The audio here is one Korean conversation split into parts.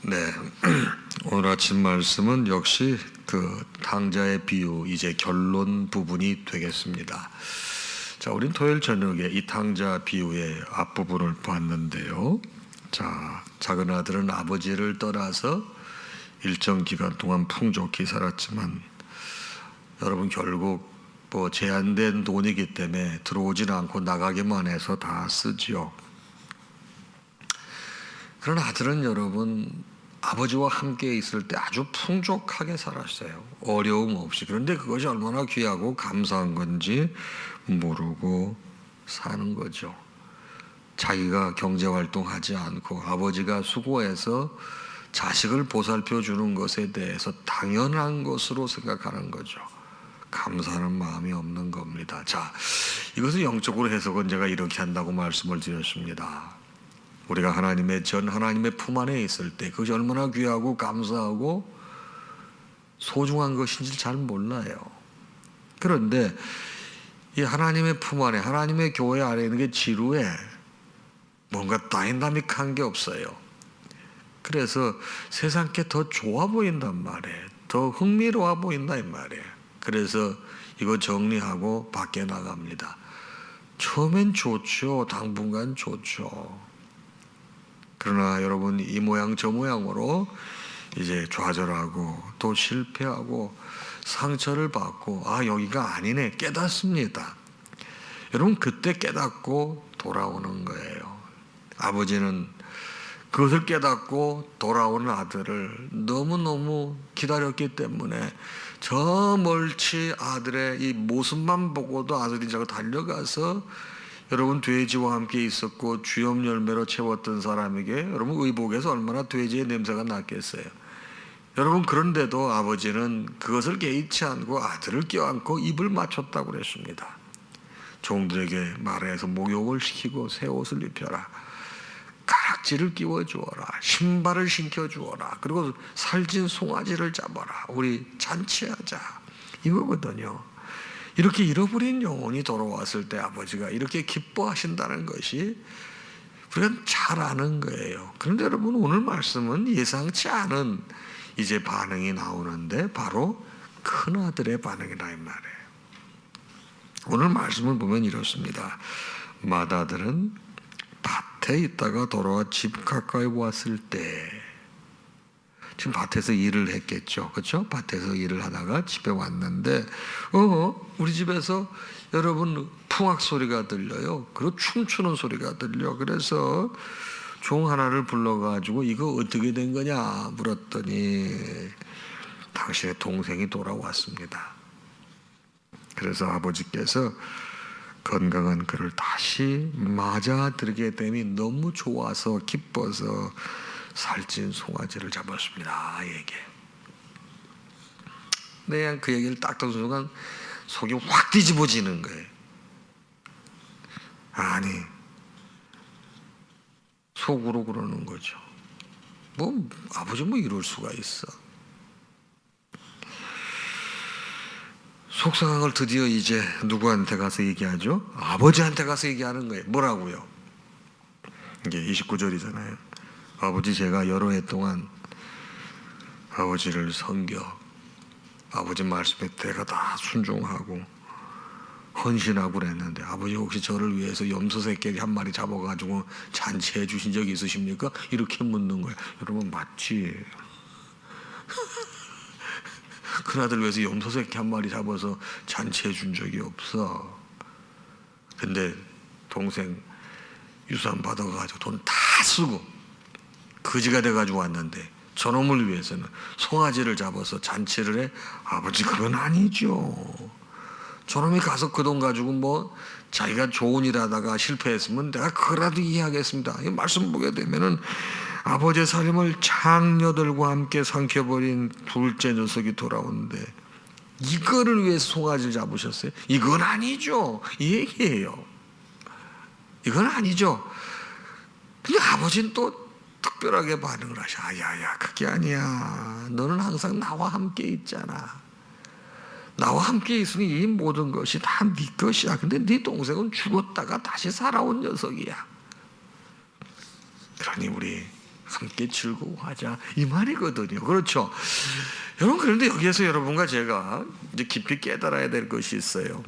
네, 오늘 아침 말씀은 역시 그 탕자의 비유 이제 결론 부분이 되겠습니다. 자, 우린 토요일 저녁에 이 탕자 비유의 앞부분을 봤는데요. 자, 작은 아들은 아버지를 떠나서 일정 기간 동안 풍족히 살았지만 여러분 결국 뭐 제한된 돈이기 때문에 들어오진 않고 나가기만 해서 다 쓰지요. 그런 아들은 여러분 아버지와 함께 있을 때 아주 풍족하게 살았어요. 어려움 없이. 그런데 그것이 얼마나 귀하고 감사한 건지 모르고 사는 거죠. 자기가 경제활동하지 않고 아버지가 수고해서 자식을 보살펴 주는 것에 대해서 당연한 것으로 생각하는 거죠. 감사하는 마음이 없는 겁니다. 자, 이것을 영적으로 해석은 제가 이렇게 한다고 말씀을 드렸습니다. 우리가 하나님의 품 안에 있을 때 그것이 얼마나 귀하고 감사하고 소중한 것인지 잘 몰라요. 그런데 이 하나님의 품 안에, 하나님의 교회 안에 있는 게 지루해. 뭔가 다이나믹한 게 없어요. 그래서 세상 게 더 좋아 보인단 말이에요. 더 흥미로워 보인다 이 말이에요. 그래서 이거 정리하고 밖에 나갑니다. 처음엔 좋죠. 당분간 좋죠. 그러나 여러분 이 모양 저 모양으로 이제 좌절하고 또 실패하고 상처를 받고 아 여기가 아니네 깨닫습니다. 여러분 그때 깨닫고 돌아오는 거예요. 아버지는 그것을 깨닫고 돌아오는 아들을 너무너무 기다렸기 때문에 저 멀리 아들의 이 모습만 보고도 아들이 저거 달려가서 여러분 돼지와 함께 있었고 주염 열매로 채웠던 사람에게 여러분 의복에서 얼마나 돼지의 냄새가 났겠어요. 여러분 그런데도 아버지는 그것을 개의치 않고 아들을 껴안고 입을 맞췄다고 그랬습니다. 종들에게 말해서 목욕을 시키고 새 옷을 입혀라. 가락지를 끼워주어라. 신발을 신겨주어라. 그리고 살찐 송아지를 잡아라. 우리 잔치하자. 이거거든요. 이렇게 잃어버린 영혼이 돌아왔을 때 아버지가 이렇게 기뻐하신다는 것이 우리가 잘 아는 거예요. 그런데 여러분 오늘 말씀은 예상치 않은 이제 반응이 나오는데 바로 큰아들의 반응이라 이 말이에요. 오늘 말씀을 보면 이렇습니다. 맏아들은 밭에 있다가 돌아와 집 가까이 왔을 때 지금 밭에서 일을 했겠죠. 그렇죠? 밭에서 일을 하다가 집에 왔는데 우리 집에서 여러분 풍악 소리가 들려요. 그리고 춤추는 소리가 들려. 그래서 종 하나를 불러가지고 이거 어떻게 된 거냐 물었더니 당신의 동생이 돌아왔습니다. 그래서 아버지께서 건강한 그를 다시 맞아들게 되니 너무 좋아서 기뻐서 살찐 송아지를 잡았습니다. 얘기. 그냥 그 얘기를 딱 듣는 순간 속이 확 뒤집어지는 거예요. 아니 속으로 그러는 거죠. 뭐 아버지 뭐 이럴 수가 있어. 속상한 걸 드디어 이제 누구한테 가서 얘기하죠? 아버지한테 가서 얘기하는 거예요. 뭐라고요? 이게 29절이잖아요. 아버지 제가 여러 해 동안 아버지를 섬겨 아버지 말씀에 내가 다 순종하고 헌신하고 그랬는데 아버지 혹시 저를 위해서 염소새끼 한 마리 잡아가지고 잔치해 주신 적이 있으십니까? 이렇게 묻는 거예요. 여러분 맞지? 큰아들 위해서 염소새끼 한 마리 잡아서 잔치해 준 적이 없어. 근데 동생 유산 받아가지고 돈 다 쓰고 거지가 돼가지고 왔는데 저놈을 위해서는 송아지를 잡아서 잔치를 해? 아버지 그건 아니죠. 저놈이 가서 그 돈 가지고 뭐 자기가 좋은 일 하다가 실패했으면 내가 그거라도 이해하겠습니다. 이 말씀 보게 되면은 아버지의 삶을 장녀들과 함께 삼켜버린 둘째 녀석이 돌아오는데 이거를 위해서 송아지를 잡으셨어요? 이건 아니죠. 이 얘기예요. 이건 아니죠. 근데 아버지는 또 특별하게 반응을 하셔. 야야 그게 아니야. 너는 항상 나와 함께 있잖아. 나와 함께 있으니 이 모든 것이 다 네 것이야. 근데 네 동생은 죽었다가 다시 살아온 녀석이야. 그러니 우리 함께 즐거워하자 이 말이거든요. 그렇죠? 여러분, 그런데 여기에서 여러분과 제가 이제 깊이 깨달아야 될 것이 있어요.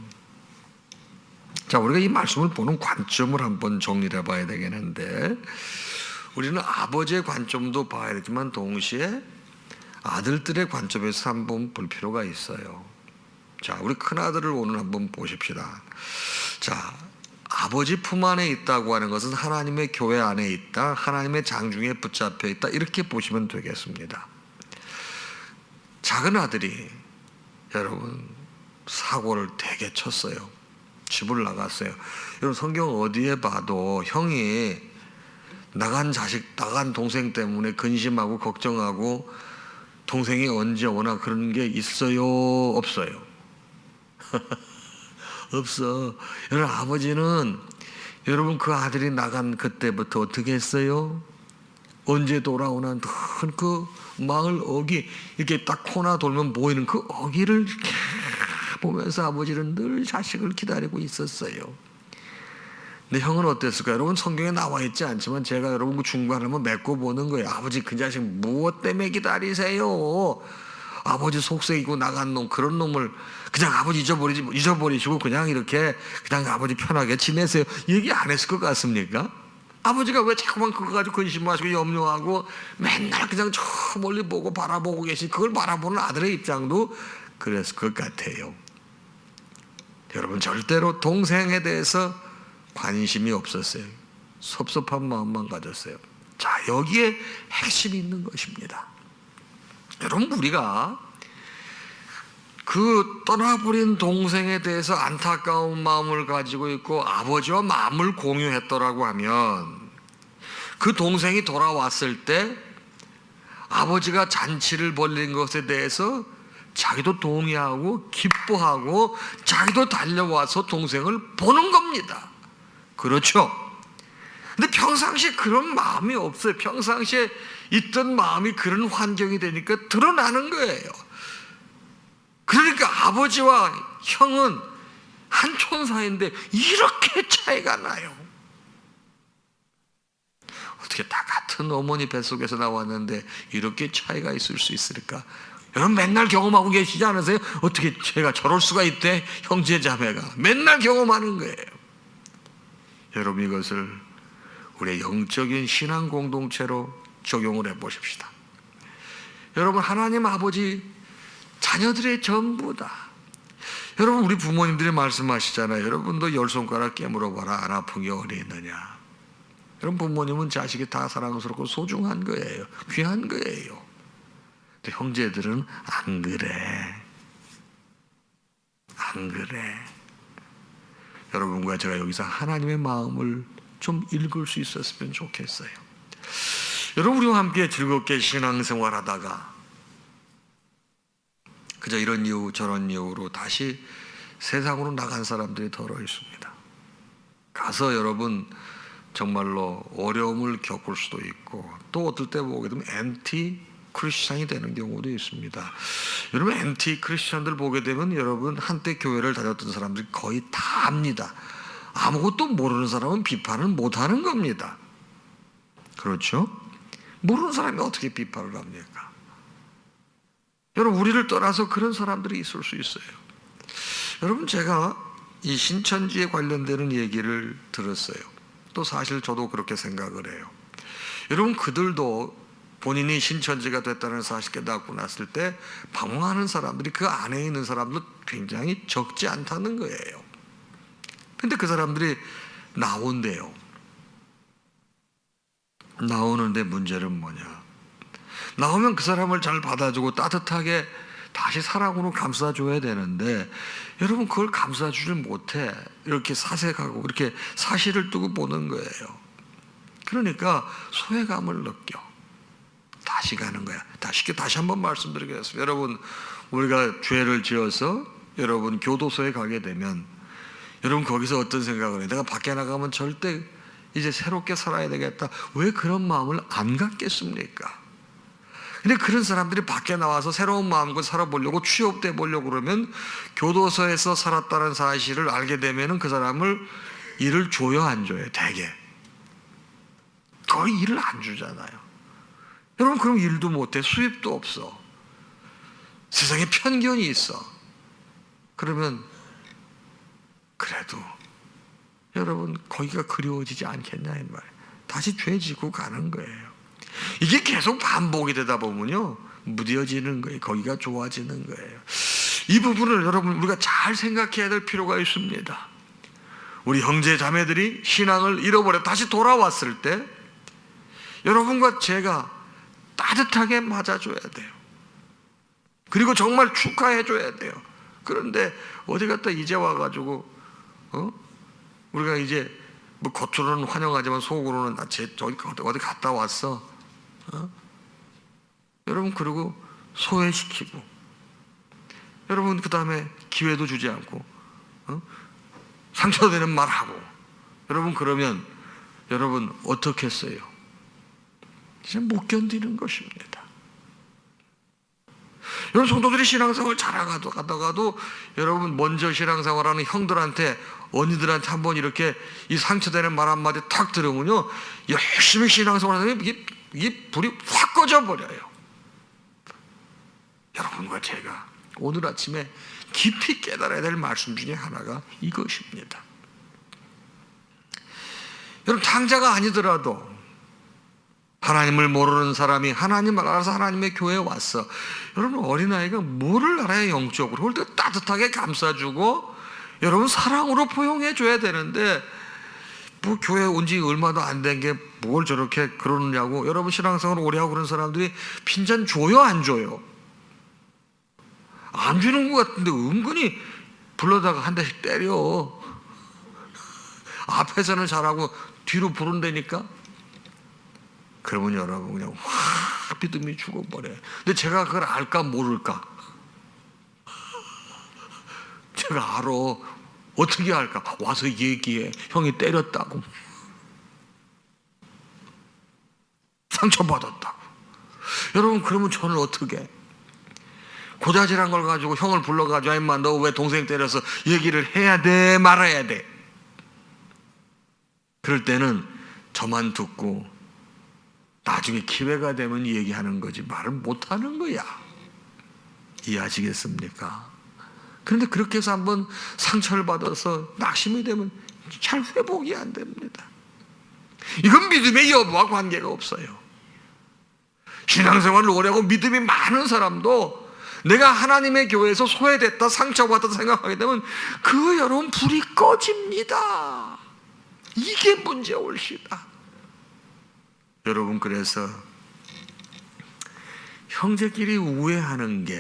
자, 우리가 이 말씀을 보는 관점을 한번 정리를 해봐야 되겠는데, 우리는 아버지의 관점도 봐야 되지만 동시에 아들들의 관점에서 한번 볼 필요가 있어요. 자, 우리 큰아들을 오늘 한번 보십시다. 자, 아버지 품 안에 있다고 하는 것은 하나님의 교회 안에 있다, 하나님의 장중에 붙잡혀 있다, 이렇게 보시면 되겠습니다. 작은 아들이 여러분 사고를 되게 쳤어요. 집을 나갔어요. 여러분, 성경 어디에 봐도 형이 나간 동생 때문에 근심하고 걱정하고 동생이 언제 오나 그런 게 있어요? 없어요? 없어. 여러분, 아버지는 여러분 그 아들이 나간 그때부터 어떻게 했어요? 언제 돌아오나 그 마을 어귀, 이렇게 딱 코나 돌면 보이는 그 어귀를 보면서 아버지는 늘 자식을 기다리고 있었어요. 근데 형은 어땠을까요? 여러분, 성경에 나와 있지 않지만 제가 여러분 그 중간하면 맺고 보는 거예요. 아버지 그 자식 무엇 때문에 기다리세요? 아버지 속썩이고 나간 놈, 그런 놈을 그냥 아버지 잊어버리시고 그냥 이렇게 그냥 아버지 편하게 지내세요. 얘기 안 했을 것 같습니까? 아버지가 왜 자꾸만 그거 가지고 근심하시고 염려하고 맨날 그냥 저 멀리 보고 바라보고 계신, 그걸 바라보는 아들의 입장도 그랬을 것 같아요. 여러분, 절대로 동생에 대해서 관심이 없었어요. 섭섭한 마음만 가졌어요. 자, 여기에 핵심이 있는 것입니다. 여러분, 우리가 그 떠나버린 동생에 대해서 안타까운 마음을 가지고 있고 아버지와 마음을 공유했더라고 하면, 그 동생이 돌아왔을 때 아버지가 잔치를 벌린 것에 대해서 자기도 동의하고 기뻐하고 자기도 달려와서 동생을 보는 겁니다. 그렇죠? 근데 평상시에 그런 마음이 없어요. 평상시에 있던 마음이 그런 환경이 되니까 드러나는 거예요. 그러니까 아버지와 형은 한 촌 사이인데 이렇게 차이가 나요. 어떻게 다 같은 어머니 뱃속에서 나왔는데 이렇게 차이가 있을 수 있을까? 여러분, 맨날 경험하고 계시지 않으세요? 어떻게 제가 저럴 수가 있대? 형제 자매가 맨날 경험하는 거예요. 여러분, 이것을 우리의 영적인 신앙 공동체로 적용을 해보십시다. 여러분, 하나님 아버지 자녀들의 전부다. 여러분, 우리 부모님들이 말씀하시잖아요. 여러분도 열 손가락 깨물어 봐라, 안 아픈 게 어디 있느냐. 여러분, 부모님은 자식이 다 사랑스럽고 소중한 거예요. 귀한 거예요. 근데 형제들은 안 그래. 안 그래. 여러분과 제가 여기서 하나님의 마음을 좀 읽을 수 있었으면 좋겠어요. 여러분, 우리와 함께 즐겁게 신앙생활하다가 그저 이런 이유 저런 이유로 다시 세상으로 나간 사람들이 더러 있습니다. 가서 여러분 정말로 어려움을 겪을 수도 있고, 또 어떨 때 보게 되면 엔티 크리스찬이 되는 경우도 있습니다. 여러분, 엔티 크리스찬들 보게 되면 여러분 한때 교회를 다녔던 사람들이 거의 다 압니다. 아무것도 모르는 사람은 비판을 못하는 겁니다. 그렇죠? 모르는 사람이 어떻게 비판을 합니까? 여러분, 우리를 떠나서 그런 사람들이 있을 수 있어요. 여러분, 제가 이 신천지에 관련되는 얘기를 들었어요. 또 사실 저도 그렇게 생각을 해요. 여러분, 그들도 본인이 신천지가 됐다는 사실 깨닫고 났을 때 방황하는 사람들이, 그 안에 있는 사람도 굉장히 적지 않다는 거예요. 근데 그 사람들이 나온대요. 나오는데 문제는 뭐냐? 나오면 그 사람을 잘 받아주고 따뜻하게 다시 사랑으로 감싸줘야 되는데, 여러분 그걸 감싸주질 못해. 이렇게 사색하고 이렇게 사실을 두고 보는 거예요. 그러니까 소외감을 느껴. 다시 가는 거야. 다시 한번 말씀드리겠습니다. 여러분, 우리가 죄를 지어서 여러분 교도소에 가게 되면 여러분 거기서 어떤 생각을 해요? 내가 밖에 나가면 절대 이제 새롭게 살아야 되겠다. 왜 그런 마음을 안 갖겠습니까? 근데 그런 사람들이 밖에 나와서 새로운 마음과 살아보려고 취업돼 보려고 그러면 교도소에서 살았다는 사실을 알게 되면 그 사람을 일을 줘요, 안 줘요? 대개 거의 일을 안 주잖아요. 여러분 그럼 일도 못해, 수입도 없어, 세상에 편견이 있어. 그러면 그래도 여러분 거기가 그리워지지 않겠냐 이 말이에요. 다시 죄 짓고 가는 거예요. 이게 계속 반복이 되다 보면요 무뎌지는 거예요. 거기가 좋아지는 거예요. 이 부분을 여러분 우리가 잘 생각해야 될 필요가 있습니다. 우리 형제 자매들이 신앙을 잃어버려 다시 돌아왔을 때 여러분과 제가 따뜻하게 맞아줘야 돼요. 그리고 정말 축하해줘야 돼요. 그런데 어디 갔다 이제 와가지고 우리가 이제 뭐 겉으로는 환영하지만 속으로는 저기 어디 갔다 왔어. 여러분 그리고 소외시키고 여러분 그 다음에 기회도 주지 않고 상처되는 말하고 여러분 그러면 여러분 어떻게 했어요? 진짜 못 견디는 것입니다. 여러분 성도들이 신앙생활 잘하다가도 여러분 먼저 신앙생활하는 형들한테 언니들한테 한번 이렇게 이 상처되는 말 한마디 탁 들으면요 열심히 신앙생활하면 이게 불이 확 꺼져버려요. 여러분과 제가 오늘 아침에 깊이 깨달아야 될 말씀 중에 하나가 이것입니다. 여러분 당자가 아니더라도 하나님을 모르는 사람이 하나님을 알아서 하나님의 교회에 왔어. 여러분 어린아이가 뭐를 알아야 영적으로 그럴 때 따뜻하게 감싸주고 여러분 사랑으로 포용해줘야 되는데 뭐 교회 온 지 얼마도 안 된 게 뭘 저렇게 그러느냐고. 여러분 신앙생활 오래 하고 그런 사람들이 핀잔 줘요 안 줘요? 안 주는 것 같은데 은근히 불러다가 한 대씩 때려. 앞에서는 잘하고 뒤로 부른다니까. 그러면 여러분 그냥 확 믿음이 죽어버려요. 근데 제가 그걸 알까 모를까? 제가 알아. 어떻게 알까? 와서 얘기해. 형이 때렸다고, 상처받았다고. 여러분 그러면 저는 어떻게 고자질한 걸 가지고 형을 불러가지고 임마 너 왜 동생 때려서 얘기를 해야 돼 말아야 돼? 그럴 때는 저만 듣고 나중에 기회가 되면 얘기하는 거지 말을 못하는 거야. 이해하시겠습니까? 그런데 그렇게 해서 한번 상처를 받아서 낙심이 되면 잘 회복이 안 됩니다. 이건 믿음의 여부와 관계가 없어요. 신앙생활을 오래 하고 믿음이 많은 사람도 내가 하나님의 교회에서 소외됐다 상처받았다 생각하게 되면 그 여러분 불이 꺼집니다. 이게 문제올시다. 여러분 그래서 형제끼리 우애하는 게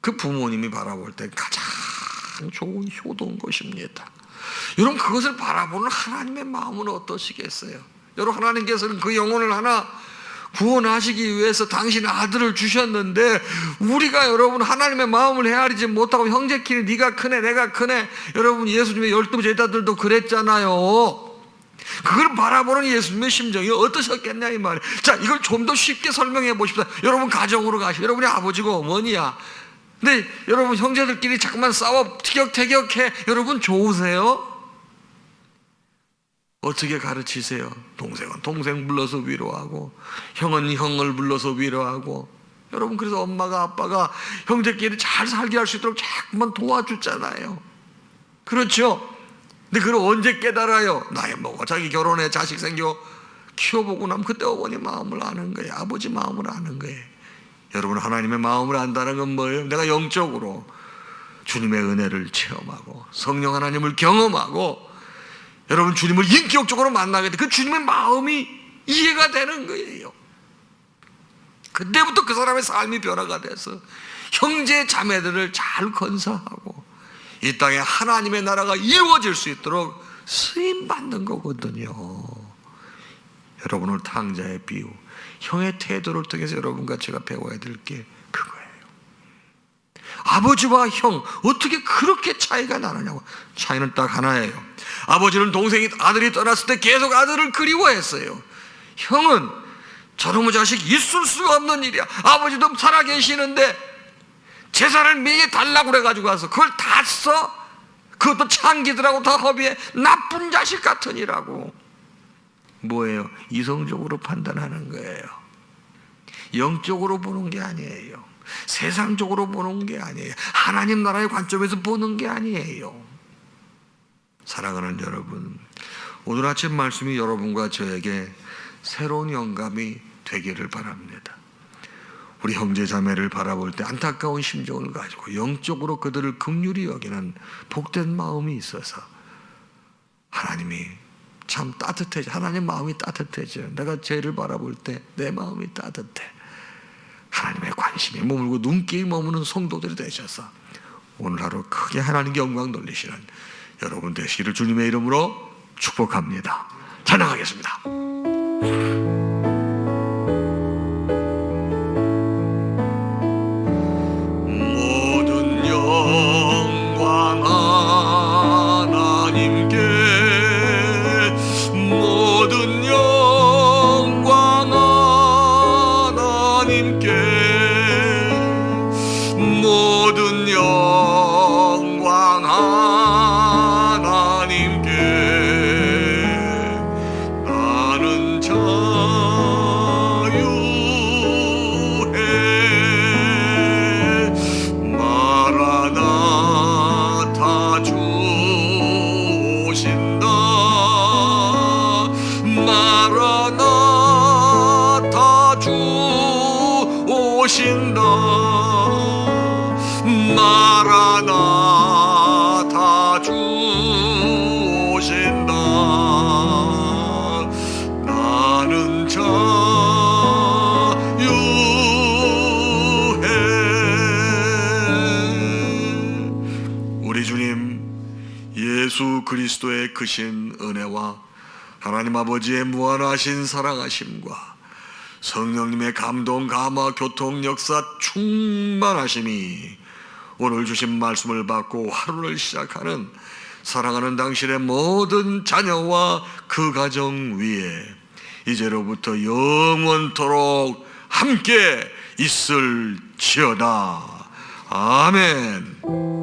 그 부모님이 바라볼 때 가장 좋은 효도인 것입니다. 여러분 그것을 바라보는 하나님의 마음은 어떠시겠어요? 여러분 하나님께서는 그 영혼을 하나 구원하시기 위해서 당신의 아들을 주셨는데 우리가 여러분 하나님의 마음을 헤아리지 못하고 형제끼리 네가 크네 내가 크네. 여러분 예수님의 12 제자들도 그랬잖아요. 그걸 바라보는 예수님의 심정이 어떠셨겠냐 이 말이에요. 자 이걸 좀 더 쉽게 설명해 보십시다. 여러분 가정으로 가시고 여러분의 아버지가 어머니야. 근데 여러분 형제들끼리 자꾸만 싸워 티격태격해. 여러분 좋으세요? 어떻게 가르치세요? 동생은 동생 불러서 위로하고 형은 형을 불러서 위로하고. 여러분 그래서 엄마가 아빠가 형제끼리 잘 살게 할 수 있도록 자꾸만 도와주잖아요. 그렇죠? 근데 그걸 언제 깨달아요? 나이 먹어 자기 결혼해 자식 생겨 키워보고 나면 그때 어머니 마음을 아는 거예요. 아버지 마음을 아는 거예요. 여러분 하나님의 마음을 안다는 건 뭐예요? 내가 영적으로 주님의 은혜를 체험하고 성령 하나님을 경험하고 여러분 주님을 인격적으로 만나게 돼. 그 주님의 마음이 이해가 되는 거예요. 그때부터 그 사람의 삶이 변화가 돼서 형제 자매들을 잘 건사하고 이 땅에 하나님의 나라가 이루어질 수 있도록 쓰임받는 거거든요. 여러분 오늘 탕자의 비유 형의 태도를 통해서 여러분과 제가 배워야 될 게 그거예요. 아버지와 형 어떻게 그렇게 차이가 나느냐고. 차이는 딱 하나예요. 아버지는 아들이 떠났을 때 계속 아들을 그리워했어요. 형은 저놈의 자식 있을 수가 없는 일이야. 아버지도 살아계시는데 재산을 매해 달라고 그래가지고 와서 그걸 다 써. 그것도 창기들하고 다 허비해. 나쁜 자식 같으니라고. 뭐예요? 이성적으로 판단하는 거예요. 영적으로 보는 게 아니에요. 세상적으로 보는 게 아니에요. 하나님 나라의 관점에서 보는 게 아니에요. 사랑하는 여러분, 오늘 아침 말씀이 여러분과 저에게 새로운 영감이 되기를 바랍니다. 우리 형제 자매를 바라볼 때 안타까운 심정을 가지고 영적으로 그들을 긍휼히 여기는 복된 마음이 있어서 하나님이 참 따뜻해져. 하나님 마음이 따뜻해져요. 내가 죄를 바라볼 때 내 마음이 따뜻해. 하나님의 관심이 머물고 눈길이 머무는 성도들이 되셔서 오늘 하루 크게 하나님께 영광 돌리시는 여러분 되시기를 주님의 이름으로 축복합니다. 찬양하겠습니다. 모든 영광 하나님께, 모든 영광 하나님께, 모든 영광 하나님께. 나는 자유해. 마라나타 주 오신다. 마라나타 주 오신다. 마라나타 주 오신다. 나는 자유해. 우리 주님 예수 그리스도의 크신 은혜와 하나님 아버지의 무한하신 사랑하심과 성령님의 감동, 감화, 교통, 역사, 충만하심이 오늘 주신 말씀을 받고 하루를 시작하는 사랑하는 당신의 모든 자녀와 그 가정 위에 이제로부터 영원토록 함께 있을지어다. 아멘.